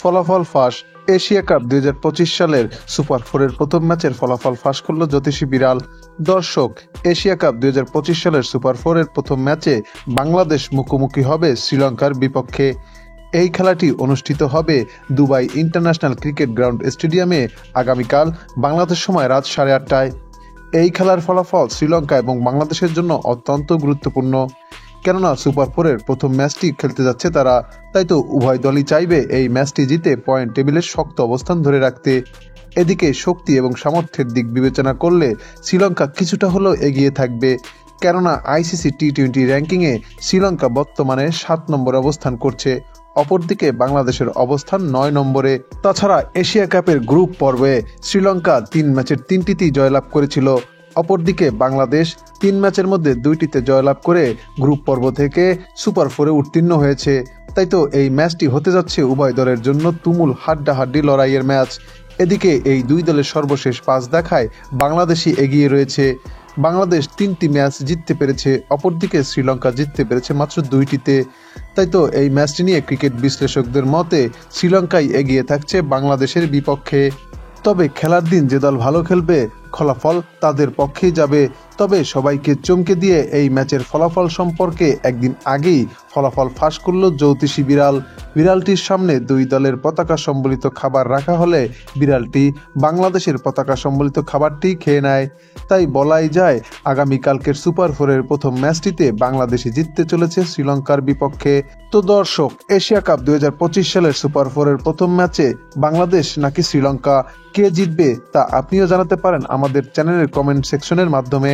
ফলাফল ফাঁস। Asia cup 2025 সালের সুপার ফোরের প্রথম ম্যাচের ফলাফল ফাঁস করল জ্যোতিষী বিড়াল। দর্শক, এশিয়া কাপ 2025 সালের সুপার ফোরের প্রথম ম্যাচে বাংলাদেশ মুখোমুখি হবে শ্রীলঙ্কার বিপক্ষে। এই খেলাটি অনুষ্ঠিত হবে দুবাই ইন্টারন্যাশনাল ক্রিকেট গ্রাউন্ড স্টেডিয়ামে আগামীকাল বাংলাদেশ সময় রাত 8:30টায়। এই খেলার ফলাফল শ্রীলঙ্কা এবং বাংলাদেশের জন্য অত্যন্ত গুরুত্বপূর্ণ, কেননা সুপার ফোরের প্রথম ম্যাচটি খেলতে যাচ্ছে তারা। তাই তো উভয় দলই চাইবে এই ম্যাচটি জিতে পয়েন্ট টেবিলের শক্ত অবস্থান ধরে রাখতে। এদিকে শক্তি এবং সামর্থ্যের দিক বিবেচনা করলে শ্রীলঙ্কা কিছুটা হলেও এগিয়ে থাকবে, কেননা আইসিসি টি-20 র্যাঙ্কিংয়ে শ্রীলঙ্কা বর্তমানে 7 নম্বরে অবস্থান করছে, অপরদিকে বাংলাদেশের অবস্থান 9 নম্বরে। তাছাড়া এশিয়া কাপের গ্রুপ পর্বে শ্রীলঙ্কা 3 ম্যাচের 3টিতেই জয়লাভ করেছিল, অপরদিকে বাংলাদেশ 3 ম্যাচের মধ্যে 2টিতে জয়লাভ করে গ্রুপ পর্ব থেকে সুপার ফোরে উত্তীর্ণ হয়েছে। তাই তো এই ম্যাচটি হতে যাচ্ছে উভয় দলের জন্য তুমুল হাড্ডাহাড্ডি লড়াইয়ের ম্যাচ। এদিকে এই দুই দলের সর্বশেষ 5 দেখায় বাংলাদেশই এগিয়ে রয়েছে। বাংলাদেশ 3টি ম্যাচ জিততে পেরেছে, অপরদিকে শ্রীলঙ্কা জিততে পেরেছে মাত্র 2টিতে। তাই তো এই ম্যাচটি নিয়ে ক্রিকেট বিশ্লেষকদের মতে শ্রীলঙ্কাই এগিয়ে থাকছে বাংলাদেশের বিপক্ষে। তবে খেলার দিন যে দল ভালো খেলবে ফলাফল তাদের পক্ষেই যাবে। তবে সবাইকে চমকে দিয়ে এই ম্যাচের ফলাফল সম্পর্কে একদিন আগেই ফলাফল ফাঁস করল জ্যোতিষী বিড়াল। বিড়ালটির সামনে দুই দলের পতাকা সম্বলিত খাবার রাখা হলে বিড়ালটি বাংলাদেশের পতাকা সম্বলিত খাবারটি খেয়ে নেয়। তাই বলাই যায় আগামীকালকের সুপার ফোরের প্রথম ম্যাচটিতে বাংলাদেশই জিততে চলেছে শ্রীলঙ্কার বিপক্ষে। তো দর্শক, এশিয়া কাপ 2025 সালের সুপার ফোরের প্রথম ম্যাচে বাংলাদেশ নাকি শ্রীলঙ্কা, কে জিতবে তা আপনিও জানাতে পারেন আমাদের চ্যানেলের কমেন্ট সেকশনের মাধ্যমে।